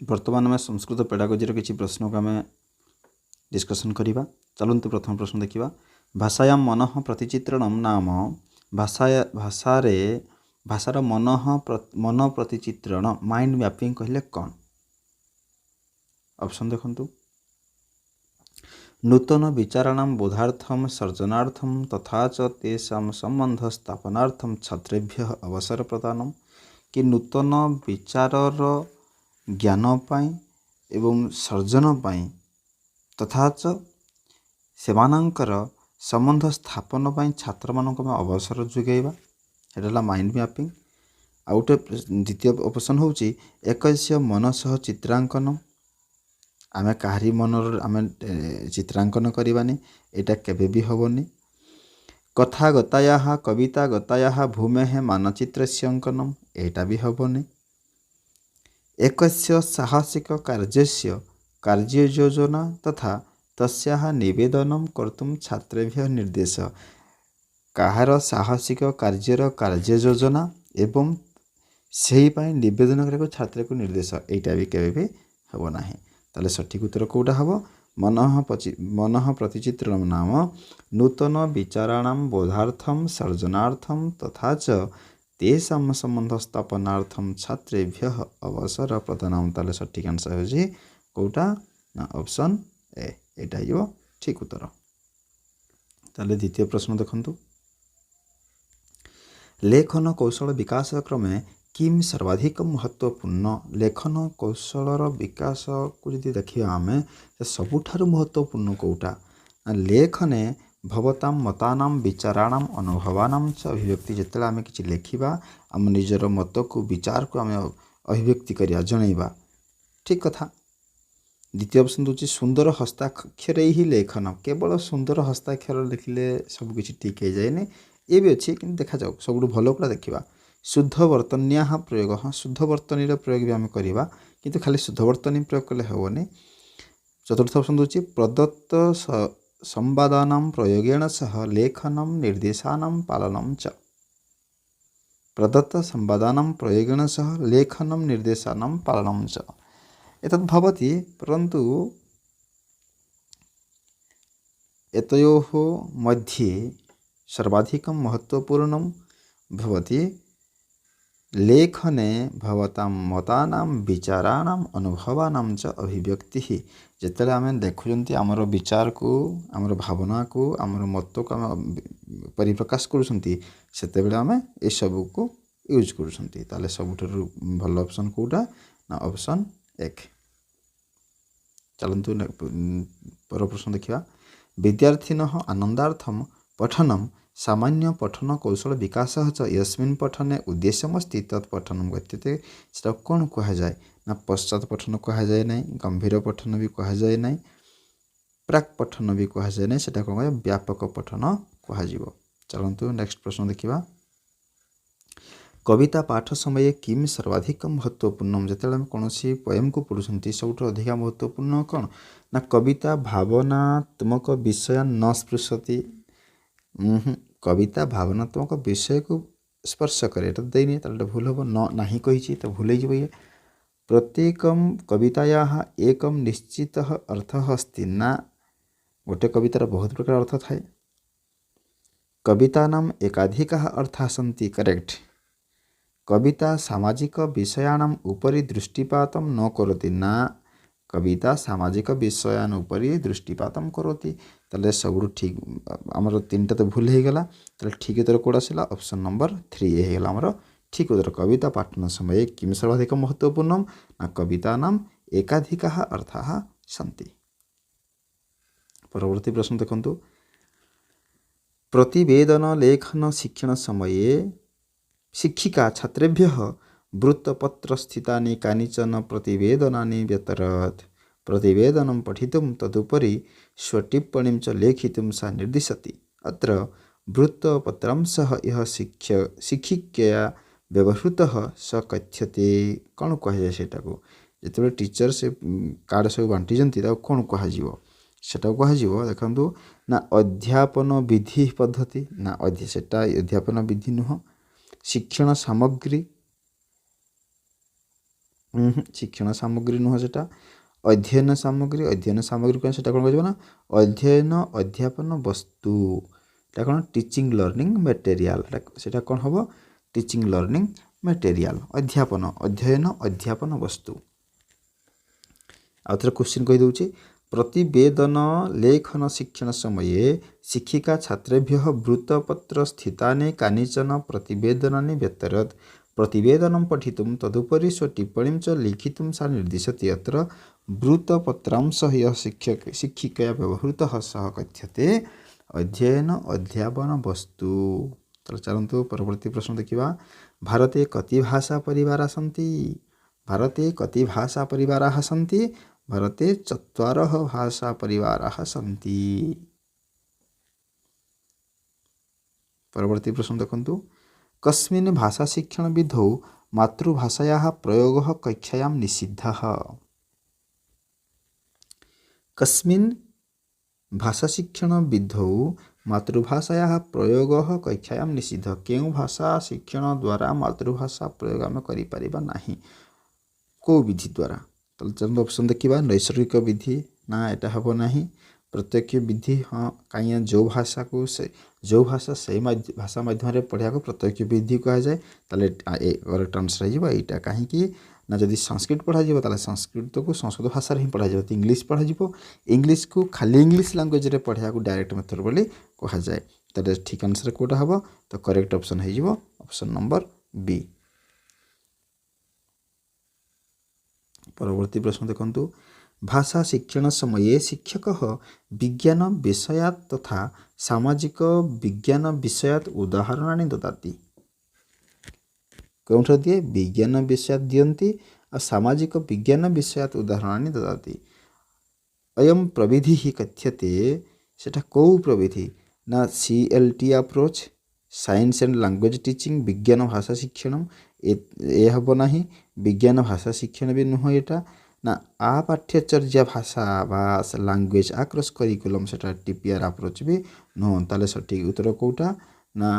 वर्तमान में संस्कृत पेडागोजीर किसी प्रश्न को आम डिस्कसन करवा। चलतु प्रथम प्रश्न देखा। भाषायां मन प्रतिचित्रणम नाम भाषार मन प्रतिचित्रण माइंड मैपिंग कहले कौन? ऑप्शन देखंतु। नूतन विचाराणां बोधार्थम सर्जनार्थम तथा च तेषां संबंध स्थापनार्थम छात्रेभ्यः अवसर प्रदानम। कि नूतन विचारर ज्ञान पाई एवं सर्जन पाई तथा च सेमानंकर संबंध स्थापन पाई छात्र मानक अवसर जोगैबा। एटा माइंड मैपिंग। आ गोटे द्वितीय ऑप्शन होची एकस्य मनसह चित्रांकन। आमे काहारी मनर आमे चित्रांकन करवानी, एटा केबे भी होबनी। कथा गतायाः कविता गतायाः भूमेः मानचित्रस्य अंकनम, एटा भी होबनी। एकस्य साहसिक कार्यस्य कार्ययोजना तथा तस्याः निवेदनम कर्तुम छात्रेभ्यः निर्देश। काहार साहसिक कार्यर कार्ययोजना एवं सही पाई निवेदन करने छात्र को निर्देश, एटा भी केबे भी होबो नाही। ताले सठिक उत्तर कोटा हबो? मन प्रतिचित्रणम नाम नूतन विचाराणां बोधार्थम सर्जनार्थम तथा च तेषां संबंध स्थापनार्थम छात्रेभ्यः अवसर प्रदानम। ताले सठिक आंसर होजी कोटा ना ऑप्शन ए, एटा हियो ठीक उत्तर। ताले द्वितीय प्रश्न देखंतु। लेखन कौशल विकास क्रमे किम सर्वाधिक महत्वपूर्ण? लेखन कौशलर विकास को यदि देखिए आमे सबुठारु महत्वपूर्ण कोटा? लेखने भवतां मतानां विचाराणां अनुभवानां च अभिव्यक्ति। जेतेला आमे किछि लेखिबा आम निजर मत को विचार को आमे अभिव्यक्ति करिया जणैबा। ठीक कथा। द्वितीय ऑप्शन होची सुंदर हस्ताक्षर ही लेखन। केवल सुंदर हस्ताक्षर लिखिले सब किछि ठीक हो जाएनी, ये भी अच्छी कि देखा जाऊ सब भल पूरा देखा। शुद्ध वर्तन्या प्रयोग। हाँ, शुद्ध वर्तनी प्रयोग भी आम करवा, किंतु खाली शुद्ध वर्तनी प्रयोग कले हेनी। चतुर्थ ऑप्शन होची प्रदत्त संवादानां प्रयोगेण सह लेखनम निर्देशानां पालनम च। प्रदत्त संवादानां प्रयोगेण सह लेखनम निर्देशानां पालनम च एतद् भवति, परन्तु एतयोः मध्ये सर्वाधिकं महत्वपूर्णं भवति लेखने भवतां मतानां विचाराणां अनुभवानां च अभिव्यक्ति। जेतेले आमे देखुचंती आमर विचार को, आमर भावना को, आमर मत को आम परिप्रकाश करूछंती, सेतेबेले आमे ए सब को यूज करूछंती। ताले सबुठारु भल ऑप्शन कोटा ना ऑप्शन एक। चलंतु पर प्रश्न देखिया। विद्यार्थिनः आनंदार्थम पठनम सामान्य पठन कौशल विकास च यस्मिन् पठने उद्देश्यमस्ति तत् पठनम गत्यते। सेटा कौन कहा जाए ना पश्चात पठन कहा जाए नहीं, गंभीर पठन भी कहा जाए नहीं, प्राक पठन भी कहा जाए नहीं, सेटा कौन कहा व्यापक पठन कहा जीवो। चलंतु नेक्स्ट प्रश्न देखिबा। कविता पाठ समय किम सर्वाधिक महत्वपूर्ण? जेतेले हम कोनोसी पोएम को पढुछंती सबुठ अधिक महत्वपूर्ण कौन ना कविता भावनात्मक विषय न स्पृशति। कविता भावनात्मक विषय को स्पर्श करे, एटा देनी ताले भूल हो नहीं कही तो भूल ये। प्रत्येकम कवितायाः एकम निश्चित अर्थ अस्ति ना। गोटे कवितार बहुत प्रकार अर्थ थाए। कवितानां एकाधिकाः अर्थाः सन्ति। करेक्ट। कविता सामाजिक विषयाणाम् उपरि दृष्टिपातं न करोति ना। कविता सामाजिक विषयान उपरि दृष्टिपातं करोति। ताले सब ठीक आमर तीनटा तो भूल हो गला। ताले ठीक उत्तर कोड आसला ऑप्शन नंबर 3 हे गला आमर ठीक उत्तर। कविता पाठन समय किम सर्वाधिक महत्वपूर्ण ना कवितानां एकाधिकाः अर्थाः सन्ति। परवर्ती प्रश्न देखंतु। प्रतिवेदन लेखन शिक्षण समये शिक्षिका छात्रेभ्यः वृत्तपत्र स्थितानि कानिचन प्रतिवेदनानि व्यतरत्। प्रतिवेदनं पठितुं तदुपरि स्वटिप्पणीं च लेखितुं सा निर्दिशति। अत्र वृत्तपत्रांशः यः शिक्षिकया व्यवहृतः स कथ्यते। कौन कहुए सेटा को? जिते टीचर से कार्ड सब बांटी कौन कह देखु ना अध्यापन विधि पद्धति ना सेटा अध्यापन विधि नुह। शिक्षण सामग्री शिक्षण सामग्री नुह सेटा अध्ययन सामग्री कौन सेटा कौन कहना अध्ययन अध्यापन वस्तु एटा कौन टीचिंग लर्निंग मटेरियल सेटा कौन हम टीचिंग लर्निंग मटेरियल अध्यापन अध्ययन अध्यापन वस्तु आउ थे क्वेश्चन कही दूचे प्रतिवेदन लेखन शिक्षण समये शिक्षिका छात्रेभ्यः वृत्तपत्र स्थितानि कानिचन प्रतिवेदनानि व्यतरत् प्रतिवेदनं पठितुं तदुपरि स्वटिप्पणीं च लिखितुं सा निर्दिशति अत्र वृत्तपत्रांशः यः शिक्षिकया व्यवहृतः सः कथ्यते अध्ययन अध्यापन वस्तु। तो चलतु परवर्ती प्रश्न देखा भारते कति भाषा परिवार सन्ति भारते कति भाषा परिवाराः सन्ति भारते 4 भाषा परिवाराः सन्ति। परवर्ती प्रश्न देखन्तु कस्मिन् भाषा शिक्षण विधौ मातृभाषायाः प्रयोगः कक्षायां निषिद्धः कस्मिन् भाषा शिक्षण विधौ मातृभाषायाः प्रयोगः कक्षायां निषिद्धः केउं भाषा शिक्षण द्वारा मातृभाषा प्रयोग आम करिपारिबा नाही को विधि द्वारा तो ऑप्शन देखा नैसर्गिक विधि ना एटा हम नहीं प्रत्यक्ष विधि हाँ कहीं जो भाषा को से जो भाषा से भाषा माध्यम पढ़ा को प्रत्यक्ष विधि कह जाए करेक्ट आंसर होटा कहीं ना जदि संस्कृत पढ़ा ताले संस्कृत को संस्कृत भाषा ही पढ़ा तो इंग्लिश पढ़ा इंग्लिश को खाली इंग्लिश लैंग्वेज रे पढ़ा डायरेक्ट मेथड बोली कह जाए तो ठीक आंसर कोटा हम तो करेक्ट ऑप्शन हो ऑप्शन नंबर बी। परवर्ती प्रश्न देखंतु भाषा शिक्षण समये शिक्षक विज्ञान विषयात् तथा सामाजिक विज्ञान विषयात् उदाहरणानि ददाति कौन दिए विज्ञान विषयात् दियन्ति और सामाजिक विज्ञान विषयात् उदाहरणानि ददाति अयं प्रविधि ही कथ्यते सेटा कौ प्रविधि ना CLT approach science and language teaching विज्ञान भाषा शिक्षण ए हम ना विज्ञान भाषा शिक्षण भी नुह एटा ना आ पाठ्यचर्या भाषा बा लैंग्वेज आक्रॉस करिकुलम सेटा TPR अप्रोच भी नुह ताले सठिक उत्तर कोटा ना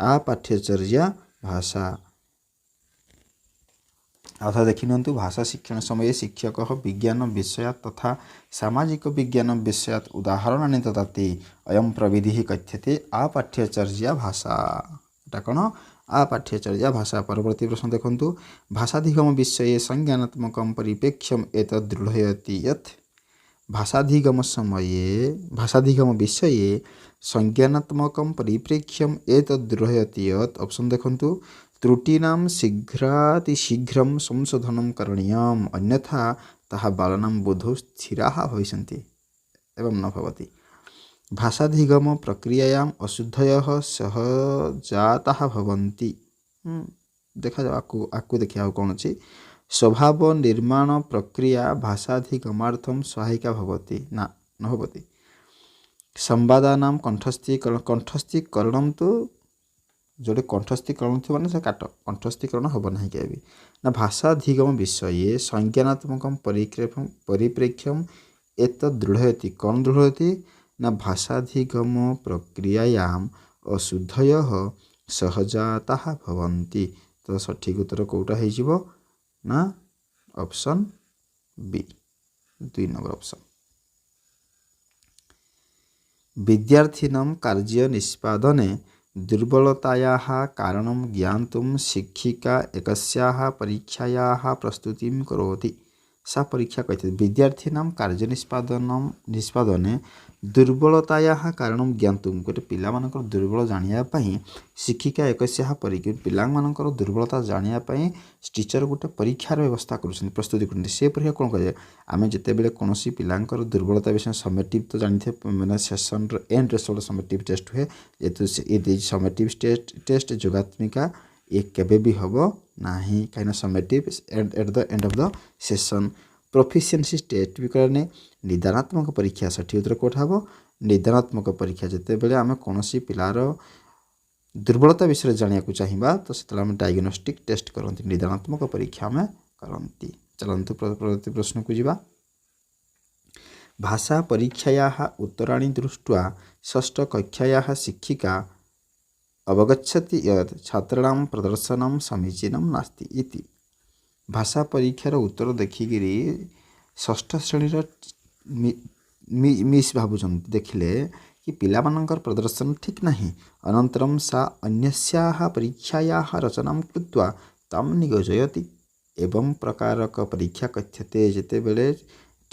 आ पाठ्यचर्या भाषा। अर्थात देखि नियंतु भाषा शिक्षण समय शिक्षक विज्ञान विषयात् तथा सामाजिक विज्ञान विषयात् उदाहरणानि ददाति अयं प्रविधि कथ्यते आ पाठ्यचर्या भाषा एटा कौन आ पाठ्यचर्या भाषा। परवर्ती प्रश्न देखंतु भाषाधिगम विषये संज्ञानात्मकं परिप्रेक्ष्यम् एतद् दृढयति यत् भाषाधिगम विषये संज्ञानात्मकं परिप्रेक्ष्यम् एतद् दृढयति यत् ऑप्शन देखंतु त्रुटीनां शीघ्रातिशीघ्रं संशोधनं करणीयम् अन्यथा ताः बालानां बोधौ स्थिराः भविष्यन्ति एवं न भवति भाषाधिगम प्रक्रियायाम् अशुद्धयः सहजाताः भवन्ति। देखा जाओ आकु देखिया कौन अच्छी स्वभाव निर्माण प्रक्रिया भाषाधिगमार्थं सहायिका भवति ना न भवति संवादानां कंठस्थीकरणं तो जोड़े कंठस्थीकरण थी मैंने से काट कंठस्थीकरण हम ना क्या ना भाषाधिगम विषय संज्ञानात्मक परिप्रेक्ष्यम एत दृढ़यति कौन दृढ़यति ना भाषाधिगम प्रक्रियायाम अशुद्धयः सहजाताः भवन्ति तो सठिक उत्तर कौटा हो ना ऑप्शन बी 2 नंबर ऑप्शन। विद्यार्थिनां कार्य निष्पादने दुर्बलतायाः कारणं ज्ञातुं शिक्षिका एकस्याः परीक्षायाः प्रस्तुतिं करोति सा परीक्षा कथ्यते विद्यार्थिनां कार्य निष्पादने दुर्बलतायाः कारणं ज्ञातुं गोटे पिलामानकर दुर्बल जानियापाई शिक्षिका एकस्याः परीक्षा पिलामानकर दुर्बलता जानियापाई टीचर गोटे परीक्षार व्यवस्था करुछन प्रस्तुति करते से परीक्षा कौन कहे आम जितेबले कौन पिलांकर दुर्बलता विषय समेटिव तो जानते मैंने सेसन एंड सब समेटिव टेस्ट हुए ये समेटिव टेस्ट जोगात्मिका ये केबे भी हम ना कहीं summative at the end of the session proficiency test भी करने निदानात्मक परीक्षा सठिक उत्तर कौट हम निदानात्मक परीक्षा जितेबले आम कौन पिलार दुर्बलता विषय जाना चाहिए तो से डायग्नोस्टिक टेस्ट करती निदानात्मक परीक्षा में करती। चलतु प्रति प्रश्न को जीवा भाषा परीक्षायाः उत्तराणि दृष्ट्वा षष्ठ कक्षायाः शिक्षिका अवगच्छति यत् छात्राणां प्रदर्शनं समीचीनं नास्ति इति भाषा परीक्षार उत्तर देखिकी षष्ठ श्रेणीर मिस भावुंट देखिले कि पिलामानंकर प्रदर्शन ठीक नहीं अनंतरम सा अन्यस्याः परीक्षायाः रचना कृत्वा तां नियोजयति एवं प्रकारक परीक्षा कथ्यते जिते बेले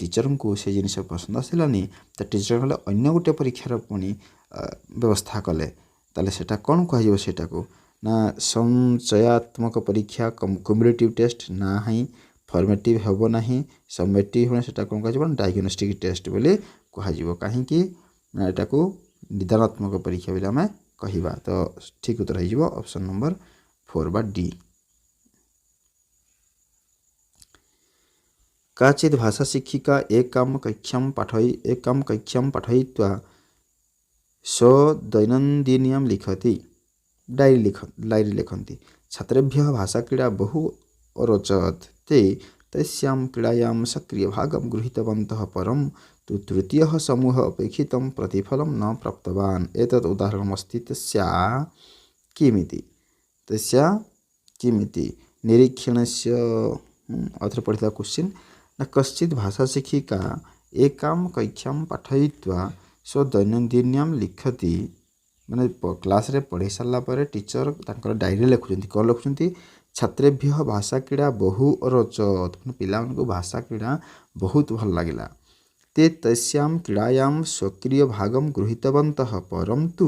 टीचर को से जिन पसंद आसलानी तो टीचर कले अन्य गोटे परीक्षार पुणी व्यवस्था कले ताले सेटा कौन कह सेटा को ना संचयात्मक परीक्षा कम्युनिटिव टेस्ट ना ही फॉर्मेटिव हेब ना सबमेटिव होने सेटा कौन कह डायग्नोस्टिक टेस्ट बोले कह कहीं एटा को निदानात्मक परीक्षा बोले आम कहिबा तो ठीक उत्तर हो ऑप्शन नंबर 4 बा डी। काचित् भाषा शिक्षिका एकां कक्षां पाठयित्वा दैनन्दिनीं लिखति डायरी लिखन्ति छात्रेभ्यः भाषाक्रीडा बहु अरोचत ते तस्यां क्रीडायां सक्रियभागं गृहीतवन्तः परं तु तृतीयः समूहः अपेक्षितं प्रतिफलं न प्राप्तवान् एतत् उदाहरणमस्ति तस्या किमिति निरीक्षणस्य अत्र पठिता क्वेश्चन न कश्चित् भाषा शिक्षिका एकां कक्षां पाठयित्वा दैनन्दिनीं लिखति माने क्लास रे पढ़ी सारा पर टीचर तांकर डायरी लिखुଛନ୍ତି कौन लिखुଛନ୍ତି छात्रेभ्य भाषा क्रीड़ा बहु रोचत पिला को भाषा क्रीड़ा बहुत भल लगिला ते तस्यां क्रीडायां सक्रिय भागं गृहीतवन्तः परन्तु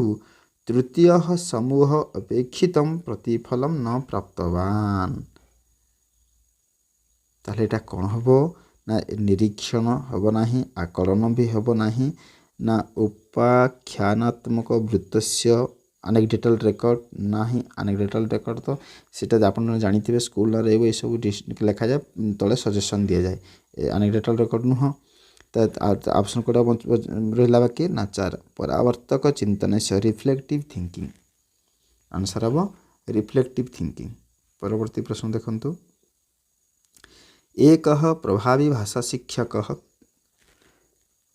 तृतीयः समूह अपेक्षितं प्रतिफलं न प्राप्तवान् ताहले एटा कौन हबो ना निरीक्षण हब नाही आकलन भी हब नाही ना उपाख्यानात्मक वृत्तस्य अनेक्डोटल रेकर्ड ना ही अनेक्डोटल रेकर्ड तो सीटा आप जानी स्कूल ये सब लिखा जाए तले सजेसन दि जाए अनेक्डोटल रेकर्ड नुह तो ऑप्शन कोड रहा बाकी ना 4 परावर्तक चिंतन से रिफ्लेक्टिव थिंकिंग आंसर हम रिफ्लेक्टिव थिंकिंग। परवर्ती प्रश्न देखंतु एक प्रभावी भाषा शिक्षक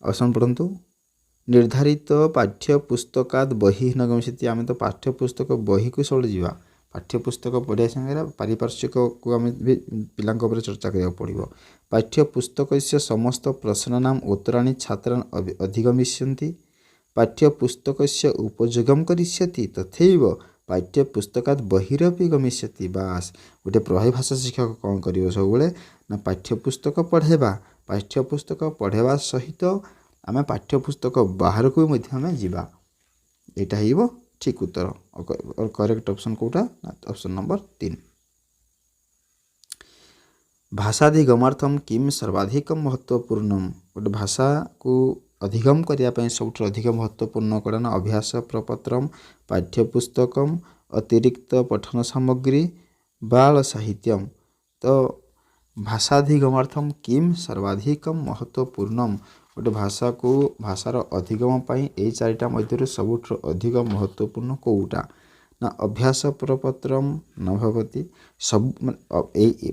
ऑप्शन पढ़ंतु निर्धारित पाठ्यपुस्तकाद बही न गमिष्यति आम तो पाठ्यपुस्तक बही को सब जा पाठ्यपुस्तक पढ़िया संगे पारिपार्श्विक को आम पिला चर्चा करा पड़ो पाठ्यपुस्तक से समस्त प्रश्नानां उत्तराणि छात्रान् अधिगमिष्यन्ति पाठ्यपुस्तक से उपयोगं करिष्यति तथैव पाठ्यपुस्तकात् बहिरपि गमिष्यति बास गोटे प्रभावी भाषा शिक्षक कौन कर सब ना पाठ्यपुस्तक पढ़ेबा पाठ्यपुस्तक पढ़ेबा सहित आम पाठ्यपुस्तक बाहर को भी जावा यहाँ हो ठीक उत्तर और करेक्ट ऑप्शन कोटा ऑप्शन नंबर 3। भाषाधिगमार्थम किम सर्वाधिक महत्वपूर्ण गोटे भाषा को अधिगम करने सब अधिक महत्वपूर्ण कौन अभ्यास प्रपत्र पाठ्यपुस्तक अतिरिक्त पठन सामग्री बाल साहित्यम तो भाषाधिगमार्थम किम सर्वाधिक महत्वपूर्ण गोटे भाषा को भाषार अधिगम यही 4टा मध्य सबुठ अधिक महत्वपूर्ण कौटा ना अभ्यास प्रपत्र न भवति सब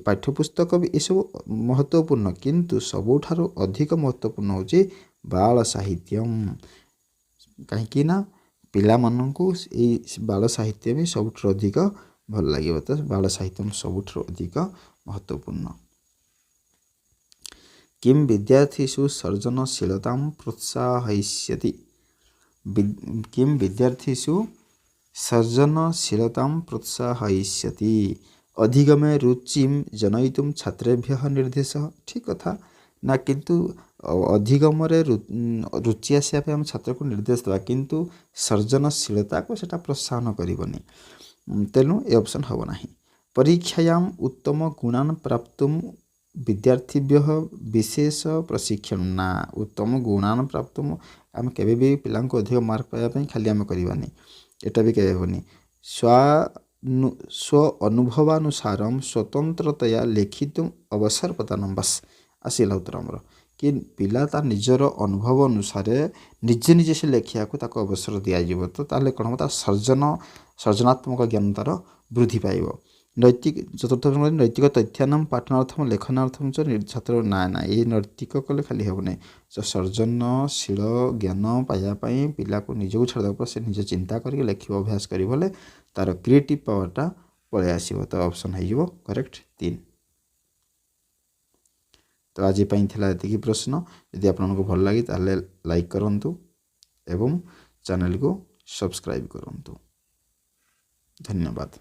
पाठ्यपुस्तक भी ये सब महत्वपूर्ण किंतु सबुठारु अधिक महत्वपूर्ण होची बाल साहित्यम कहीं ना पिला माननकु बाल साहित्य भी सबुठ अधिक भल लगे तो बाल साहित्यम सबुठ अधिक महत्वपूर्ण। किम विद्यार्थीषु सर्जनशीलतां प्रोत्साहयिष्यति किम विद्यार्थीषु सर्जनशीलतां प्रोत्साहयिष्यति अधिगमे रुचिं जनयितुं छात्रेभ्यः निर्देशः ठीक कथा ना किंतु अधिगम रुचि आसापे आम छात्र को निर्देश देवा किंतु सर्जनशीलता को सेटा प्रोत्साहन करबनी तेणु ए ऑप्शन हम ना। परीक्षायाम उत्तम गुणान प्राप्तुम विद्यार्थीभ्यः विशेष प्रशिक्षण ना उत्तम गुणान प्राप्तुम आम केबे भी पिला अधिक मार्क पाइबा खाली आम करवानी एटा भी केबे हेबनी स्व अनुभवानुसार स्वतंत्रतया लिखितुम अवसर प्रदान बस आसला उत्तर आमर कि पिला तार निजर अनुभव अनुसार निजे निजे से लेखिया को ताको अवसर दिज्व तो ताले कौन हम सृजनात्मक ज्ञान तार वृद्धि पाइब। नैतिक चतुर्थ नैतिक तथ्यानां पाठनार्थम लेखनार्थम छात्र ना ना ये नैतिक कले खाली हेबना तो सर्जनशील ज्ञान पाइबापी पिला को निजक छाड़ से निजे चिंता करके लेख अभ्यास करें तार क्रिएटिव पावरटा पलि आसो तो ऑप्शन हो करेक्ट 3। तो आज एतिकी प्रश्न यदि आपको भल लगे ताहले लाइक करंतु एवं चैनल को सब्सक्राइब करंतु। धन्यवाद।